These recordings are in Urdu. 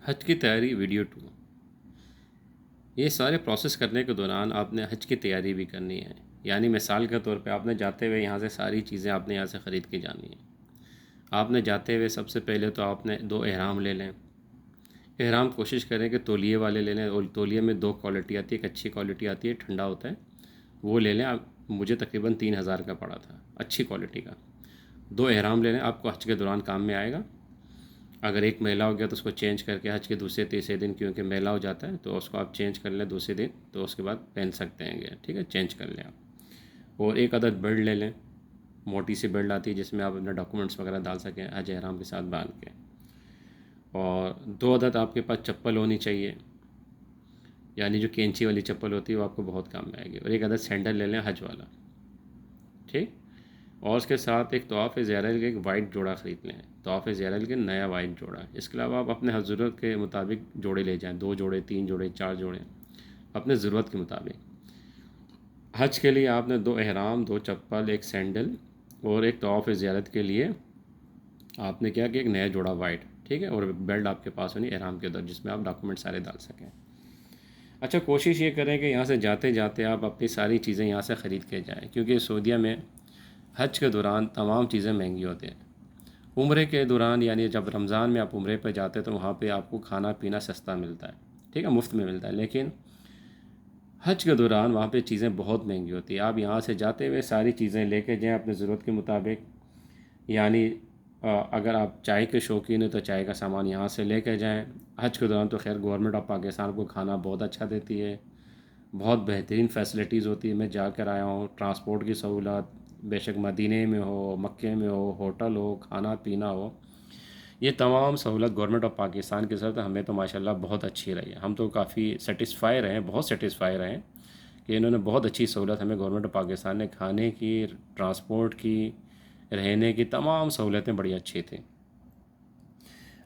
حج کی تیاری ویڈیو 2۔ یہ سارے پروسیس کرنے کے دوران آپ نے حج کی تیاری بھی کرنی ہے، یعنی مثال کے طور پہ آپ نے جاتے ہوئے یہاں سے ساری چیزیں آپ نے یہاں سے خرید کے جانی ہیں۔ آپ نے جاتے ہوئے سب سے پہلے تو آپ نے 2 احرام لے لیں۔ احرام کوشش کریں کہ تولیے والے لے لیں، اور تولیے میں 2 کوالٹی آتی ہے، ایک اچھی کوالٹی آتی ہے، ٹھنڈا ہوتا ہے، وہ لے لیں۔ مجھے تقریباً 3000 کا پڑا تھا، اچھی کوالٹی کا۔ 2 احرام لے لیں، آپ کو حج کے دوران کام میں آئے گا۔ اگر ایک میلا ہو گیا تو اس کو چینج کر کے حج کے دوسرے تیسرے دن، کیونکہ میلا ہو جاتا ہے تو اس کو آپ چینج کر لیں دوسرے دن، تو اس کے بعد پہن سکتے ہیں گے، ٹھیک ہے، چینج کر لیں آپ۔ اور ایک عدد بیلٹ لے لیں، موٹی سی بیلٹ آتی ہے جس میں آپ اپنے ڈاکومنٹس وغیرہ ڈال سکیں حج احرام کے ساتھ باندھ کے۔ اور 2 عدد آپ کے پاس چپل ہونی چاہیے، یعنی جو کینچی والی چپل ہوتی ہے وہ آپ کو بہت کام میں آئے گی۔ اور ایک عدد سینڈل لے لیں حج والا، ٹھیک۔ اور اس کے ساتھ ایک طواف زیارت کے ایک وائٹ جوڑا خرید لیں، طواف زیارت کے نیا وائٹ جوڑا۔ اس کے علاوہ آپ اپنے ہر ضرورت کے مطابق جوڑے لے جائیں، 2 جوڑے، 3 جوڑے، 4 جوڑے، اپنے ضرورت کے مطابق۔ حج کے لیے آپ نے 2 احرام، 2 چپل، ایک سینڈل، اور ایک طواف زیارت کے لیے آپ نے کیا کہ ایک نیا جوڑا وائٹ، ٹھیک ہے، اور بیلٹ آپ کے پاس ہونی احرام کے اندر جس میں آپ ڈاکومنٹ سارے ڈال سکیں۔ اچھا، کوشش یہ کریں کہ یہاں سے جاتے جاتے آپ اپنی ساری چیزیں یہاں سے خرید کے جائیں، کیونکہ سعودیہ میں حج کے دوران تمام چیزیں مہنگی ہوتی ہیں۔ عمرے کے دوران، یعنی جب رمضان میں آپ عمرے پہ جاتے ہیں تو وہاں پہ آپ کو کھانا پینا سستا ملتا ہے، ٹھیک ہے، مفت میں ملتا ہے، لیکن حج کے دوران وہاں پہ چیزیں بہت مہنگی ہوتی ہیں۔ آپ یہاں سے جاتے ہوئے ساری چیزیں لے کے جائیں اپنے ضرورت کے مطابق، یعنی اگر آپ چائے کے شوقین ہیں تو چائے کا سامان یہاں سے لے کے جائیں۔ حج کے دوران تو خیر گورنمنٹ آف پاکستان کو کھانا بہت اچھا دیتی ہے، بہت بہترین فیسلٹیز ہوتی ہے۔ میں جا کر آیا ہوں، ٹرانسپورٹ کی سہولت، بے شک مدینے میں ہو، مکے میں ہو، ہوٹل ہو، کھانا پینا ہو، یہ تمام سہولت گورنمنٹ آف پاکستان کی طرف ہمیں تو ماشاءاللہ بہت اچھی رہی ہے۔ ہم تو کافی سیٹسفائی رہے ہیں، بہت سیٹسفائی رہے ہیں کہ انہوں نے بہت اچھی سہولت ہمیں گورنمنٹ آف پاکستان نے کھانے کی، ٹرانسپورٹ کی، رہنے کی، تمام سہولتیں بڑی اچھی تھیں۔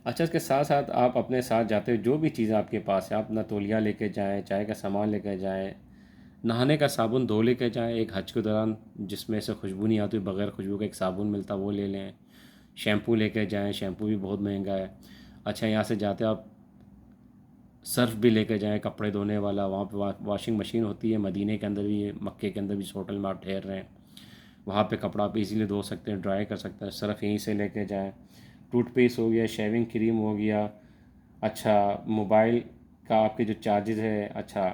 اچھا، اس کے ساتھ ساتھ آپ اپنے ساتھ جاتے ہوئے جو بھی چیزیں آپ کے پاس ہے، آپ اپنا تولیہ لے کے جائیں، چائے کا سامان لے کے جائیں، نہانے کا صابن 2 لے کے جائیں، ایک حج کے دوران جس میں سے خوشبو نہیں آتی، بغیر خوشبو کا ایک صابن ملتا وہ لے لیں۔ شیمپو لے کے جائیں، شیمپو بھی بہت مہنگا ہے۔ اچھا، یہاں سے جاتے آپ سرف بھی لے کے جائیں، کپڑے دھونے والا، وہاں پہ واشنگ مشین ہوتی ہے، مدینے کے اندر بھی، مکے کے اندر بھی، اس ہوٹل میں آپ ٹھہر رہے ہیں وہاں پہ کپڑا آپ ایزیلی دھو سکتے ہیں، ڈرائی کر سکتے ہیں، سرف یہیں سے لے کے جائیں۔ ٹوتھ پیسٹ ہو گیا، شیونگ کریم ہو گیا، اچھا موبائل کا آپ کے جو چارجز ہے، اچھا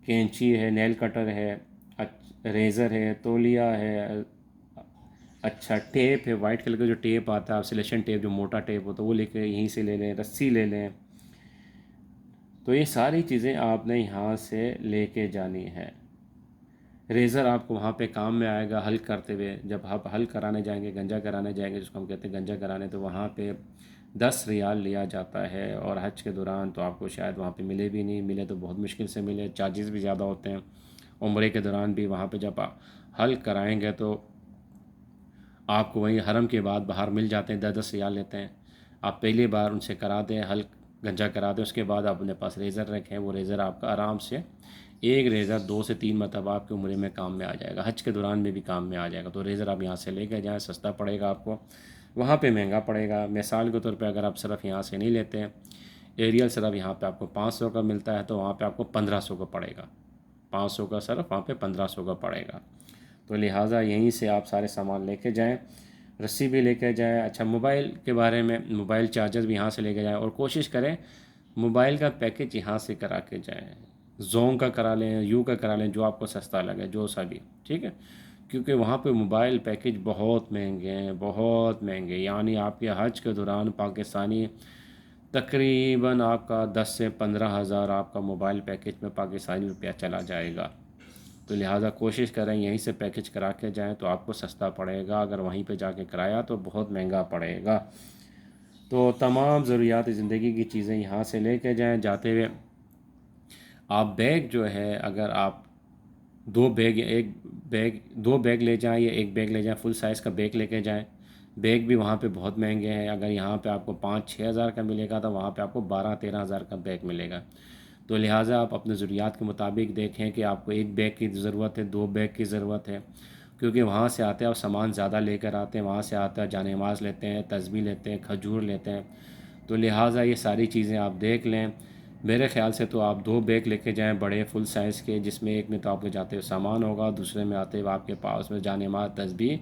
کینچی ہے، نیل کٹر ہے، ریزر ہے، تولیہ ہے، اچھا ٹیپ ہے، وائٹ کلر کا جو ٹیپ آتا ہے، آپ سلیکشن ٹیپ جو موٹا ٹیپ ہوتا ہے وہ لے کے یہیں سے لے لیں، رسی لے لیں۔ تو یہ ساری چیزیں آپ نے یہاں سے لے کے جانی ہے۔ ریزر آپ کو وہاں پہ کام میں آئے گا حل کرتے ہوئے، جب آپ حل کرانے جائیں گے، گنجا کرانے جائیں گے جس کو ہم کہتے ہیں گنجا کرانے، تو وہاں پہ 10 ریال لیا جاتا ہے، اور حج کے دوران تو آپ کو شاید وہاں پہ ملے بھی نہیں، ملے تو بہت مشکل سے ملے، چارجز بھی زیادہ ہوتے ہیں۔ عمرے کے دوران بھی وہاں پہ جب حل کرائیں گے تو آپ کو وہیں حرم کے بعد باہر مل جاتے ہیں، 10 ریال لیتے ہیں۔ آپ پہلی بار ان سے کرا دیں، حل گنجا کرا دیں، اس کے بعد آپ اپنے پاس ریزر رکھیں، وہ ریزر آپ کا آرام سے ایک ریزر 2 سے 3 مرتبہ آپ کے عمرے میں کام میں آ جائے گا، حج کے دوران میں بھی کام میں آ جائے گا۔ تو ریزر آپ یہاں سے لے کے جائیں، سستا پڑے گا آپ کو، وہاں پہ مہنگا پڑے گا۔ مثال کے طور پہ اگر آپ صرف یہاں سے نہیں لیتے ہیں، ایریل صرف یہاں پہ آپ کو 500 کا ملتا ہے، تو وہاں پہ آپ کو 1500 کا پڑے گا، 500 کا صرف وہاں پہ 1500 کا پڑے گا۔ تو لہٰذا یہیں سے آپ سارے سامان لے کے جائیں، رسی بھی لے کے جائیں۔ اچھا، موبائل کے بارے میں، موبائل چارجر بھی یہاں سے لے کے جائیں، اور کوشش کریں موبائل کا پیکج یہاں سے کرا کے جائیں، زونگ کا کرا لیں، یو کا کرا لیں، جو آپ کو سستا لگے، جو سا بھی، ٹھیک ہے، کیونکہ وہاں پہ موبائل پیکج بہت مہنگے ہیں، بہت مہنگے، یعنی آپ کے حج کے دوران پاکستانی تقریباً آپ کا 10 سے 15 ہزار آپ کا موبائل پیکج میں پاکستانی روپیہ چلا جائے گا۔ تو لہٰذا کوشش کریں یہیں سے پیکج کرا کے جائیں تو آپ کو سستا پڑے گا، اگر وہیں پہ جا کے کرایا تو بہت مہنگا پڑے گا۔ تو تمام ضروریات زندگی کی چیزیں یہاں سے لے کے جائیں۔ جاتے ہوئے آپ بیگ جو ہے، اگر آپ 2 بیگ لے جائیں، یا ایک بیگ لے جائیں، فل سائز کا بیگ لے کے جائیں۔ بیگ بھی وہاں پہ بہت مہنگے ہیں، اگر یہاں پہ آپ کو 5-6 ہزار کا ملے گا تو وہاں پہ آپ کو 12-13 ہزار کا بیگ ملے گا۔ تو لہٰذا آپ اپنے ضروریات کے مطابق دیکھیں کہ آپ کو ایک بیگ کی ضرورت ہے، 2 بیگ کی ضرورت ہے، کیونکہ وہاں سے آتے ہیں آپ سامان زیادہ لے کر آتے ہیں، وہاں سے آتے ہیں جانے نماز لیتے ہیں، تسبیح لیتے ہیں، کھجور لیتے ہیں، تو لہٰذا یہ ساری چیزیں آپ دیکھ لیں۔ میرے خیال سے تو آپ 2 بیگ لے کے جائیں بڑے فل سائز کے، جس میں ایک میں تو آپ کے جاتے ہوئے سامان ہوگا، دوسرے میں آتے ہوئے آپ کے پاس میں جانے مال تسبیح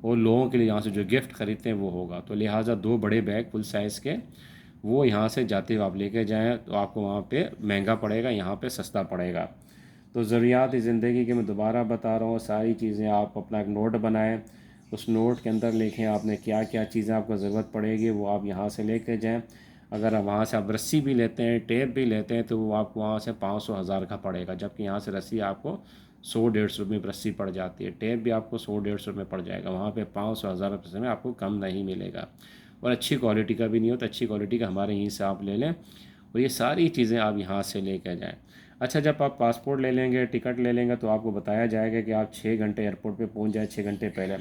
اور لوگوں کے لیے یہاں سے جو گفٹ خریدتے ہیں وہ ہوگا۔ تو لہٰذا 2 بڑے بیگ فل سائز کے وہ یہاں سے جاتے ہوئے آپ لے کے جائیں، تو آپ کو وہاں پہ مہنگا پڑے گا، یہاں پہ سستا پڑے گا۔ تو ضروریات زندگی کے میں دوبارہ بتا رہا ہوں، ساری چیزیں آپ اپنا ایک نوٹ بنائیں، اس نوٹ کے اندر لکھیں آپ نے کیا کیا چیزیں آپ کو ضرورت پڑے گی، وہ آپ یہاں سے لے کے جائیں۔ اگر آپ وہاں سے آپ رسی بھی لیتے ہیں، ٹیپ بھی لیتے ہیں، تو وہ آپ کو وہاں سے 500 1000 کا پڑے گا، جبکہ یہاں سے رسی آپ کو 100 150 روپے میں رسی پڑ جاتی ہے، ٹیپ بھی آپ کو 100 150 روپے میں پڑ جائے گا، وہاں پہ 500 1000 روپے میں آپ کو کم نہیں ملے گا، اور اچھی کوالٹی کا بھی نہیں ہوتا، اچھی کوالٹی کا ہمارے یہیں سے آپ لے لیں، اور یہ ساری چیزیں آپ یہاں سے لے کے جائیں۔ اچھا، جب آپ پاسپورٹ لے لیں گے، ٹکٹ لے لیں گے، تو آپ کو بتایا جائے گا کہ آپ 6 گھنٹے ایئرپورٹ پہ پہنچ جائیں، 6 گھنٹے پہلے۔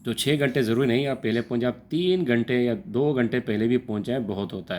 تو 6 گھنٹے ضروری نہیں آپ پہلے پہنچ جائیں، آپ 3 گھنٹے یا 2 گھنٹے پہلے بھی پہنچ جائیں بہت ہوتا ہے۔